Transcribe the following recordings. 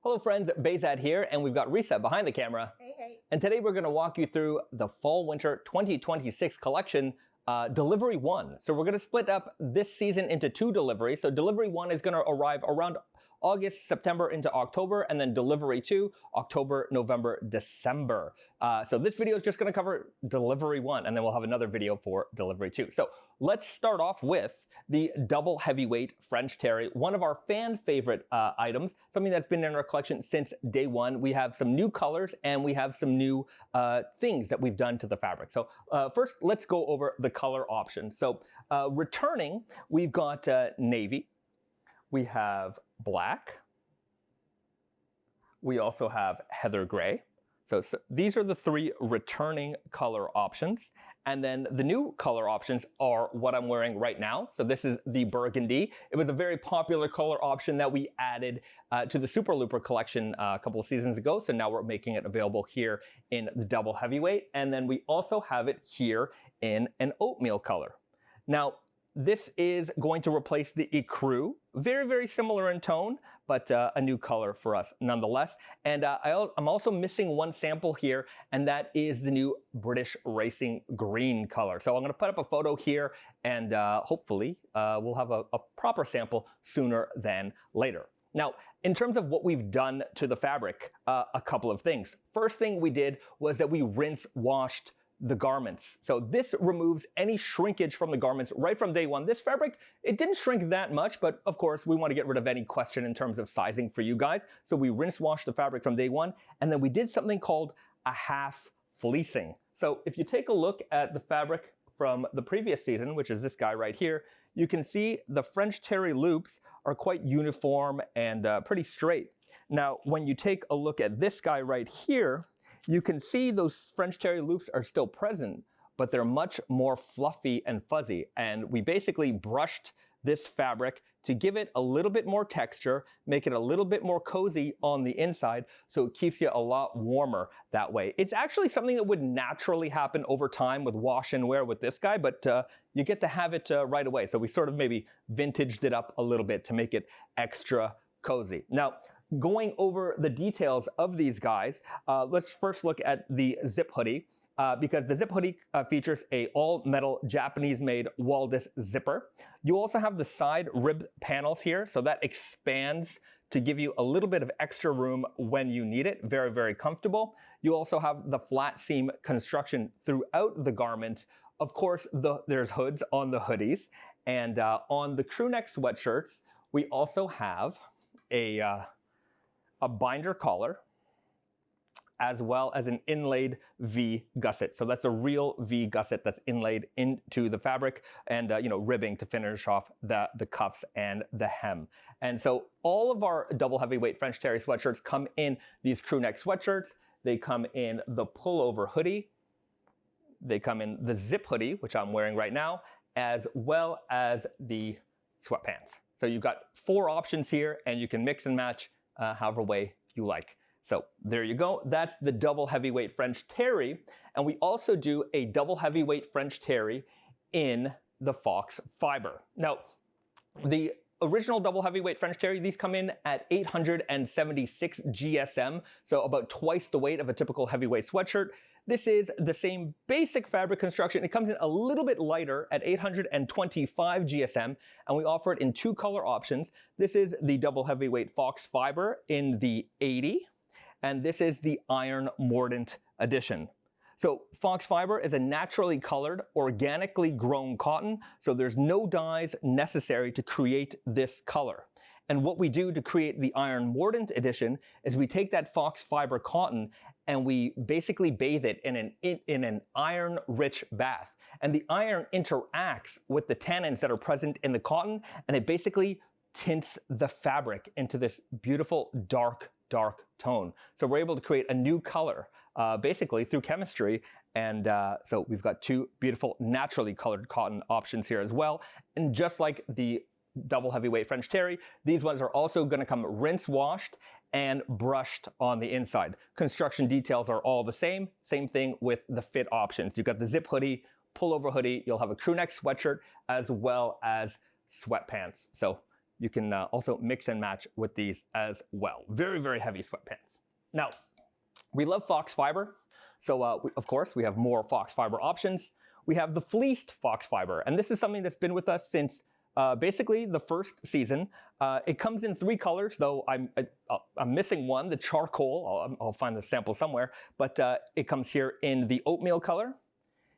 Hello friends, Bezad here, and we've got Risa behind the camera. Hey. And today we're going to walk you through the Fall-Winter 2026 collection, Delivery 1. So we're going to split up this season into 2 deliveries. So Delivery 1 is going to arrive around August, September into October, and then Delivery 2, October, November, December. So this video is just going to cover Delivery 1, and then we'll have another video for Delivery 2. So let's start off with the double heavyweight French Terry, one of our fan favorite items, something that's been in our collection since day one. We have some new colors and we have some new things that we've done to the fabric. So first, let's go over the color options. So returning, we've got navy, we have black, we also have heather gray. So these are the 3 returning color options. And then the new color options are what I'm wearing right now. So this is the burgundy. It was a very popular color option that we added to the Super Looper collection a couple of seasons ago. So now we're making it available here in the double heavyweight. And then we also have it here in an oatmeal color. Now, this is going to replace the ecru. Very, very similar in tone, but a new color for us nonetheless. And I'm also missing one sample here, and that is the new British Racing green color. So I'm going to put up a photo here, and hopefully we'll have a proper sample sooner than later. Now, in terms of what we've done to the fabric, a couple of things. First thing we did was that we rinse washed the garments. So this removes any shrinkage from the garments right from day one. This fabric, it didn't shrink that much, but of course we want to get rid of any question in terms of sizing for you guys. So we rinse washed the fabric from day one, and then we did something called a half fleecing. So if you take a look at the fabric from the previous season, which is this guy right here, you can see the French Terry loops are quite uniform and pretty straight. Now, when you take a look at this guy right here, you can see those French Terry loops are still present, but they're much more fluffy and fuzzy. And we basically brushed this fabric to give it a little bit more texture, make it a little bit more cozy on the inside, so it keeps you a lot warmer that way. It's actually something that would naturally happen over time with wash and wear with this guy, but you get to have it right away. So we sort of maybe vintaged it up a little bit to make it extra cozy. Now, going over the details of these guys, let's first look at the zip hoodie, because the zip hoodie features a all-metal Japanese-made Waldas zipper. You also have the side ribbed panels here, so that expands to give you a little bit of extra room when you need it. Very, very comfortable. You also have the flat seam construction throughout the garment. Of course, there's hoods on the hoodies, and on the crew neck sweatshirts, we also have a binder collar, as well as an inlaid V gusset. So that's a real V gusset that's inlaid into the fabric, and ribbing to finish off the cuffs and the hem. And so all of our double heavyweight French Terry sweatshirts come in these crew neck sweatshirts. They come in the pullover hoodie. They come in the zip hoodie, which I'm wearing right now, as well as the sweatpants. So you've got 4 options here, and you can mix and match however way you like. So there you go. That's the double heavyweight French Terry. And we also do a double heavyweight French Terry in the Foxfibre. Now, the original double heavyweight French Terry, these come in at 876 GSM, so about twice the weight of a typical heavyweight sweatshirt. This is the same basic fabric construction. It comes in a little bit lighter at 825 GSM, and we offer it in 2 color options. This is the double heavyweight Foxfibre in the 80, and this is the iron mordant edition. So Foxfibre is a naturally colored, organically grown cotton, so there's no dyes necessary to create this color. And what we do to create the iron mordant edition is we take that Foxfibre cotton and we basically bathe it in an iron-rich bath. And the iron interacts with the tannins that are present in the cotton, and it basically tints the fabric into this beautiful dark tone. So we're able to create a new color, basically through chemistry. And so we've got 2 beautiful naturally colored cotton options here as well. And just like the double heavyweight French Terry, these ones are also going to come rinse washed and brushed on the inside. Construction details are all the same. Same thing with the fit options. You've got the zip hoodie, pullover hoodie. You'll have a crew neck sweatshirt as well as sweatpants. So you can also mix and match with these as well. Very, very heavy sweatpants. Now, we love Foxfibre. So of course, we have more Foxfibre options. We have the Fleeced Foxfibre, and this is something that's been with us since basically the first season. It comes in 3 colors, though I'm missing one, the charcoal. I'll find the sample somewhere, but it comes here in the oatmeal color.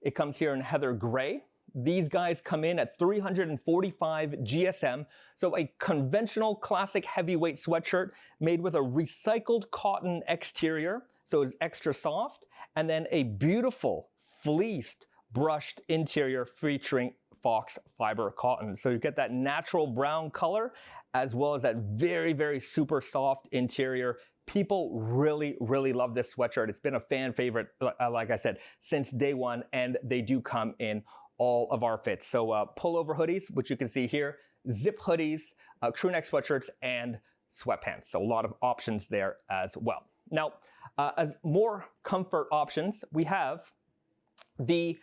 It comes here in heather gray. These guys come in at 345 GSM, so a conventional classic heavyweight sweatshirt made with a recycled cotton exterior, so it's extra soft, and then a beautiful fleeced brushed interior featuring Foxfibre cotton. So you get that natural brown color as well as that very, very super soft interior. People really, really love this sweatshirt. It's been a fan favorite, like I said, since day one, and they do come in all of our fits. So pullover hoodies, which you can see here, zip hoodies, crew neck sweatshirts, and sweatpants. So a lot of options there as well. Now, as more comfort options, we have the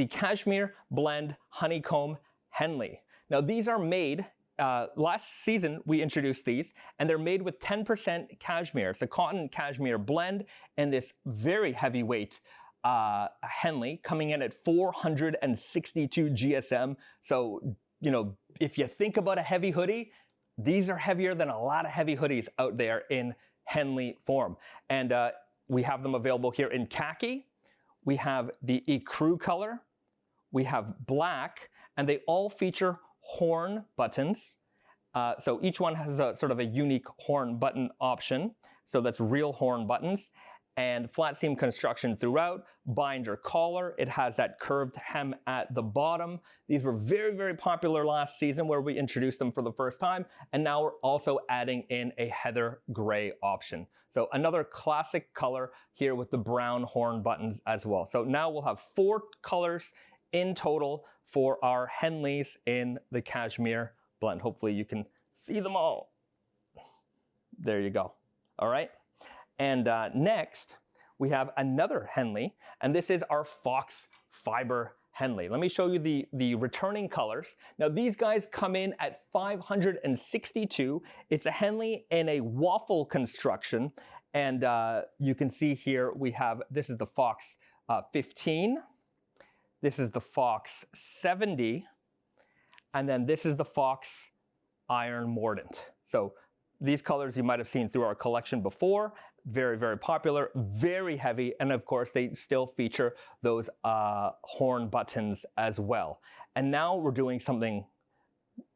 Cashmere Blend Honeycomb Henley. Now these are made, last season we introduced these, and they're made with 10% cashmere. It's a cotton cashmere blend, and this very heavyweight Henley coming in at 462 GSM. So, you know, if you think about a heavy hoodie, these are heavier than a lot of heavy hoodies out there in Henley form. And we have them available here in khaki. We have the ecru color, we have black, and they all feature horn buttons. So each one has a sort of a unique horn button option. So that's real horn buttons. And flat seam construction throughout, binder collar. It has that curved hem at the bottom. These were very, very popular last season where we introduced them for the first time. And now we're also adding in a heather gray option. So another classic color here with the brown horn buttons as well. So now we'll have 4 colors in total for our Henleys in the cashmere blend. Hopefully you can see them all. There you go. All right. And next, we have another Henley, and this is our Foxfibre Henley. Let me show you the returning colors. Now, these guys come in at 562. It's a Henley in a waffle construction, and you can see here we have, this is the Fox 15, this is the Fox 70, and then this is the Fox Iron Mordant. So these colors you might have seen through our collection before. Very, very popular, very heavy, and of course they still feature those horn buttons as well. And now we're doing something,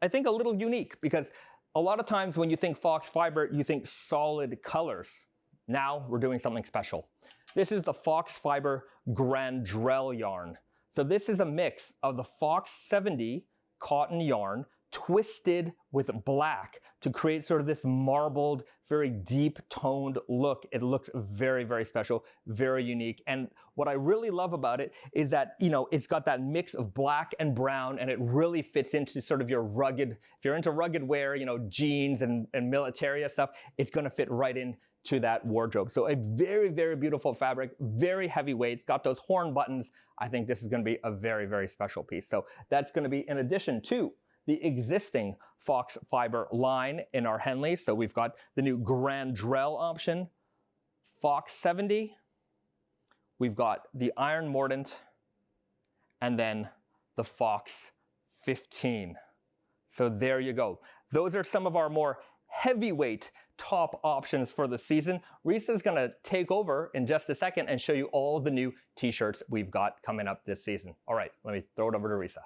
I think, a little unique, because a lot of times when you think Foxfibre, you think solid colors. Now we're doing something special. This is the Foxfibre Grandrel yarn. So this is a mix of the Fox 70 cotton yarn twisted with black to create sort of this marbled, very deep toned look. It looks very, very special, very unique. And what I really love about it is that, you know, it's got that mix of black and brown, and it really fits into sort of your rugged, if you're into rugged wear, you know, jeans and militaria stuff, it's gonna fit right into that wardrobe. So a very, very beautiful fabric, very heavyweight. It's got those horn buttons. I think this is gonna be a very, very special piece. So that's gonna be in addition to the existing Foxfibre line in our Henley. So we've got the new Grandrel option, Fox 70, we've got the Iron Mordant, and then the Fox 15. So there you go. Those are some of our more heavyweight top options for the season. Risa's gonna take over in just a second and show you all of the new t-shirts we've got coming up this season. All right, let me throw it over to Risa.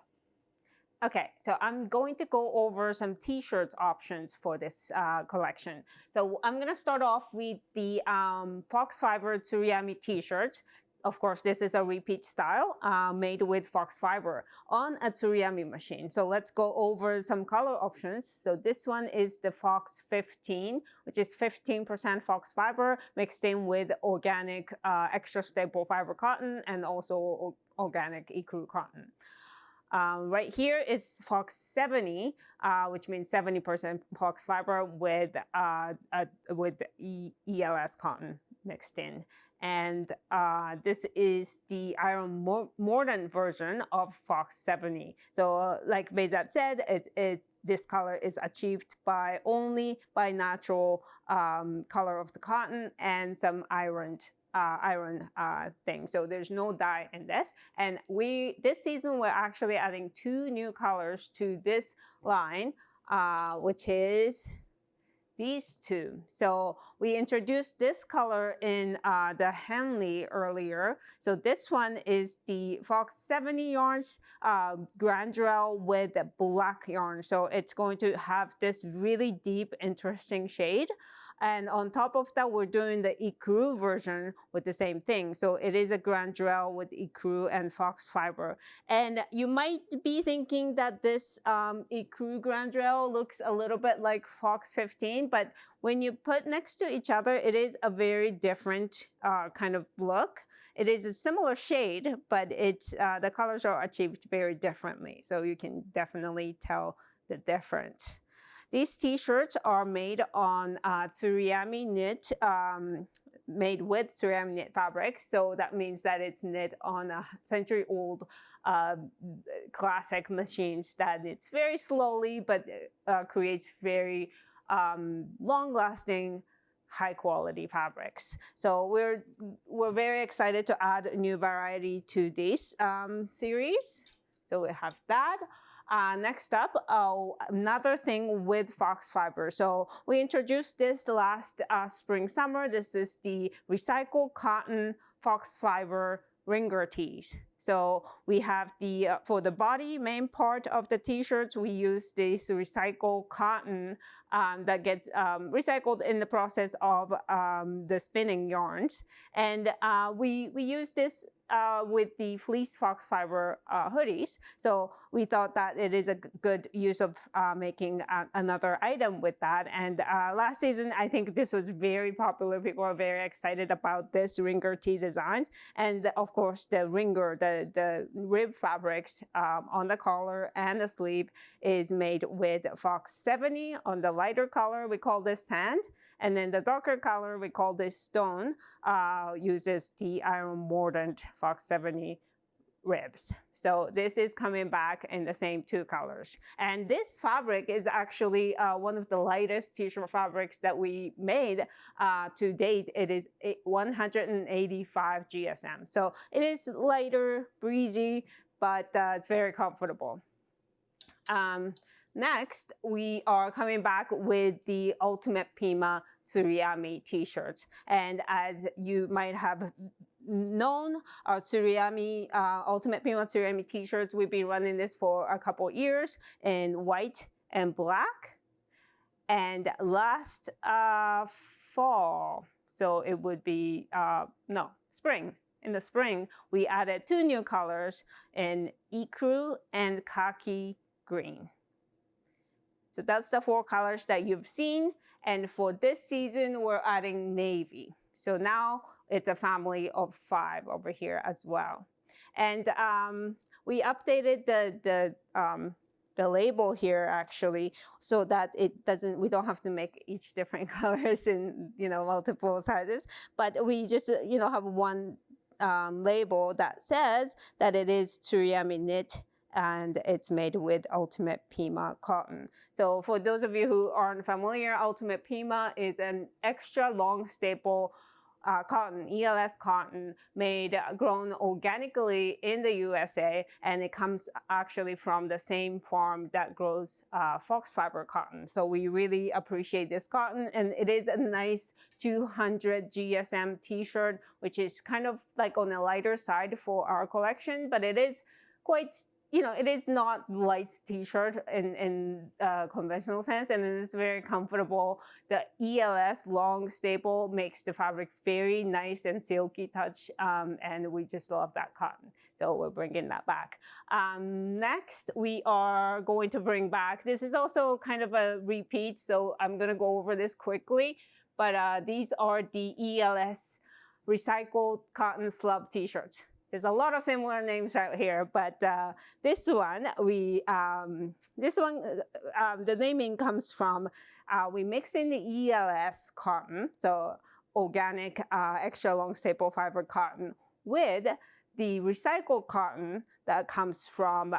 Okay, so I'm going to go over some t-shirts options for this collection. So I'm going to start off with the Foxfibre Tsuriami t-shirt. Of course, this is a repeat style made with Foxfibre on a Tsuriami machine. So let's go over some color options. So this one is the Fox 15, which is 15% Foxfibre mixed in with organic extra staple fiber cotton and also organic ecru cotton. Right here is Fox 70, which means 70% Foxfibre with ELS cotton mixed in. And this is the Iron Mordant version of Fox 70. So like Behzad said, this color is achieved only by natural color of the cotton and some iron thing. So there's no dye in this. And this season, we're actually adding 2 new colors to this line, which is these 2. So we introduced this color in the Henley earlier. So this one is the Fox 70 yarns Grandrel with black yarn. So it's going to have this really deep, interesting shade. And on top of that, we're doing the ecru version with the same thing. So it is a Grandrel with ecru and Foxfibre. And you might be thinking that this ecru Grandrel looks a little bit like Fox 15, but when you put next to each other, it is a very different kind of look. It is a similar shade, but it's the colors are achieved very differently. So you can definitely tell the difference. These t-shirts are made on Tsuriami knit, made with Tsuriami knit fabric. So that means that it's knit on a century-old classic machines that it's very slowly, but creates very long-lasting, high-quality fabrics. So we're very excited to add a new variety to this series. So we have that. Next up, another thing with Foxfibre. So we introduced this last spring, summer. This is the recycled cotton Foxfibre ringer tees. So we have for the body main part of the t-shirts, we use this recycled cotton that gets recycled in the process of the spinning yarns. And we use this with the Fleeced Foxfibre hoodies. So we thought that it is a good use of making another item with that. And last season, I think this was very popular. People are very excited about this ringer tee designs. And of course, the ringer, the rib fabrics on the collar and the sleeve is made with Fox 70 on the lighter color. We call this sand. And then the darker color, we call this stone, uses the iron mordant Fox 70 ribs. So this is coming back in the same 2 colors. And this fabric is actually one of the lightest t-shirt fabrics that we made to date. It is 185 GSM. So it is lighter, breezy, but it's very comfortable. Next, we are coming back with the Ultimate Pima Tsuriami t-shirts. And as you might have known, our Tsuriami, Ultimate Pima Tsuriami t-shirts, we've been running this for a couple years in white and black. And last fall, so it would be, spring. In the spring, we added 2 new colors in ecru and khaki green. So that's the 4 colors that you've seen. And for this season, we're adding navy. So now it's a family of 5 over here as well. And we updated the label here actually, so that we don't have to make each different colors in multiple sizes. But we just have one label that says that it is Tsuriami knit, and it's made with Ultimate Pima cotton. So for those of you who aren't familiar, Ultimate Pima is an extra long staple cotton, ELS cotton, grown organically in the USA, and it comes actually from the same farm that grows Foxfibre cotton. So we really appreciate this cotton, and it is a nice 200 GSM t-shirt, which is kind of like on the lighter side for our collection, but it is quite, it is not light t-shirt in conventional sense, and it is very comfortable. The ELS long staple makes the fabric very nice and silky touch, and we just love that cotton. So we're bringing that back. Next, we are going to bring back, this is also kind of a repeat, so I'm going to go over this quickly, but these are the ELS recycled cotton slub t-shirts. There's a lot of similar names out here, but this one, the naming comes from, we mix in the ELS cotton, so organic extra long staple fiber cotton, with the recycled cotton that comes from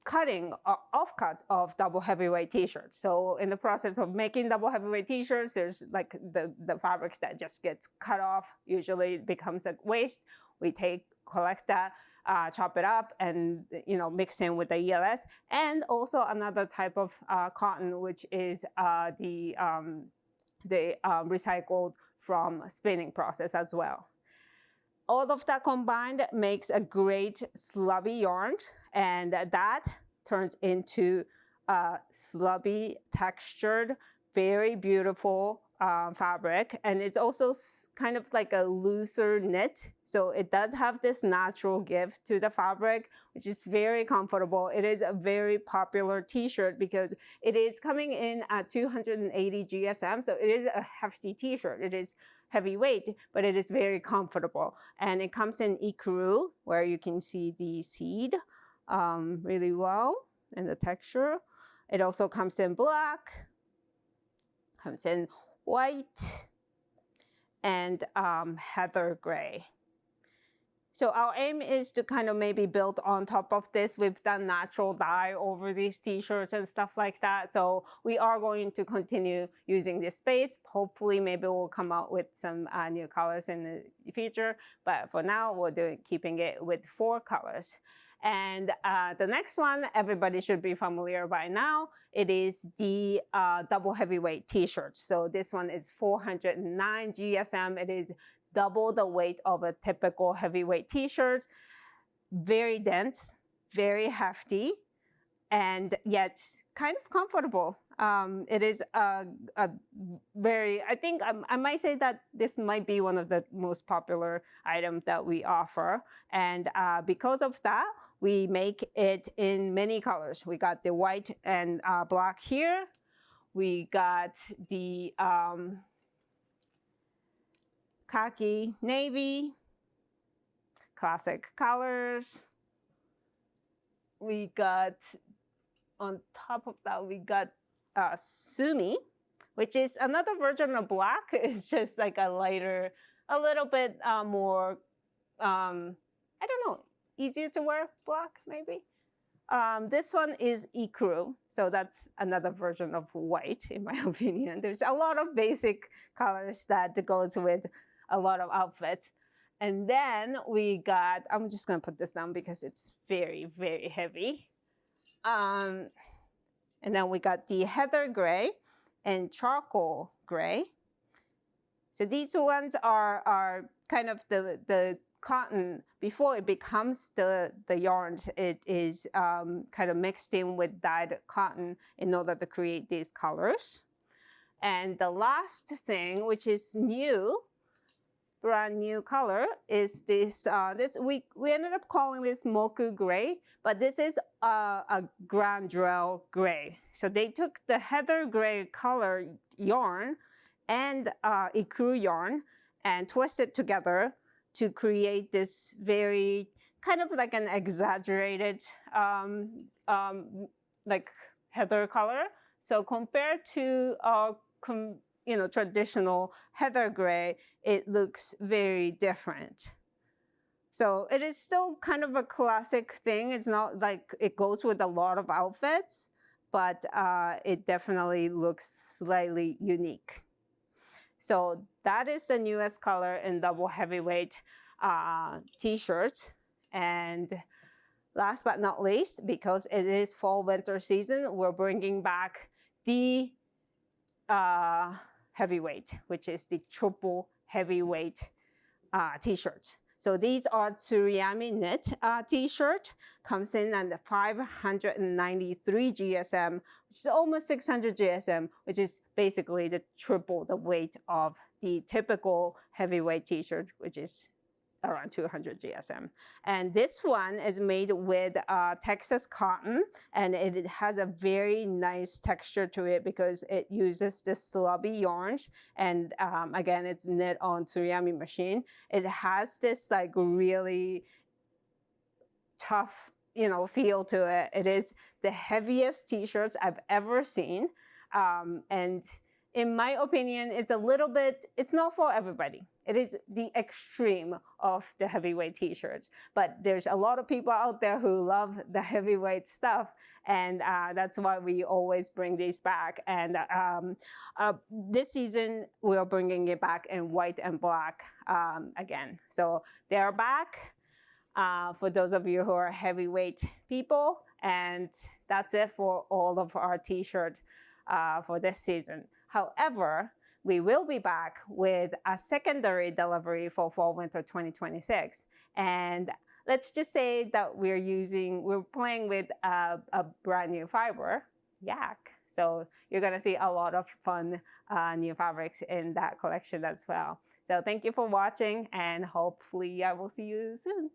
cutting offcuts of double heavyweight t-shirts. So in the process of making double heavyweight t-shirts, there's like the fabric that just gets cut off. Usually it becomes a waste. We collect that, chop it up, and mix in with the ELS, and also another type of cotton, which is the recycled from spinning process as well. All of that combined makes a great slubby yarn, and that turns into a slubby textured, very beautiful fabric. And it's also kind of like a looser knit. So it does have this natural give to the fabric, which is very comfortable. It is a very popular t-shirt because it is coming in at 280 GSM. So it is a hefty t-shirt. It is heavyweight, but it is very comfortable. And it comes in ecru, where you can see the seed really well and the texture. It also comes in black, comes in white, and heather gray. So our aim is to kind of maybe build on top of this. We've done natural dye over these t-shirts and stuff like that. So we are going to continue using this space. Hopefully maybe we'll come out with some new colors in the future. But for now, we're keeping it with 4 colors. And the next one, everybody should be familiar by now. It is the double heavyweight t-shirt. So this one is 409 GSM. It is double the weight of a typical heavyweight t-shirt. Very dense, very hefty, and yet kind of comfortable. It is a very, I think I might say that this might be one of the most popular items that we offer. And because of that, we make it in many colors. We got the white and black here. We got the khaki navy, classic colors. We got, on top of that, we got sumi, which is another version of black. It's just like a lighter, a little bit more, I don't know, easier to wear black maybe. This one is ecru, so that's another version of white in my opinion. There's a lot of basic colors that goes with a lot of outfits. And then we got, I'm just gonna put this down because it's very, very heavy. And then we got the heather gray and charcoal gray. So these ones are kind of the cotton. Before it becomes the yarn, it is kind of mixed in with dyed cotton in order to create these colors. And the last thing, which is new, brand new color, is this, we ended up calling this Moku gray, but this is a Grandrel gray. So they took the heather gray color yarn and ecru yarn and twisted together to create this very kind of like an exaggerated like heather color. So compared to traditional heather gray, it looks very different. So it is still kind of a classic thing. It's not like it goes with a lot of outfits, but it definitely looks slightly unique. So that is the newest color in double heavyweight t-shirts. And last but not least, because it is fall winter season, we're bringing back the heavyweight, which is the triple heavyweight t-shirts. So these are Tsuriami knit t-shirt, comes in at 593 GSM, which is almost 600 GSM, which is basically triple the weight of the typical heavyweight t-shirt, which is around 200 GSM. And this one is made with Texas cotton, and it has a very nice texture to it because it uses the slubby yarns. And again, it's knit on Tsuriami machine. It has this like really tough, feel to it. It is the heaviest t-shirts I've ever seen. And in my opinion, it's a little bit, it's not for everybody. It is the extreme of the heavyweight t-shirts, but there's a lot of people out there who love the heavyweight stuff, and that's why we always bring these back. And this season, we are bringing it back in white and black again. So they are back for those of you who are heavyweight people, and that's it for all of our t-shirts for this season. However, we will be back with a secondary delivery for fall/winter 2026. And let's just say that we're playing with a brand new fiber, yak. So you're gonna see a lot of fun new fabrics in that collection as well. So thank you for watching, and hopefully I will see you soon.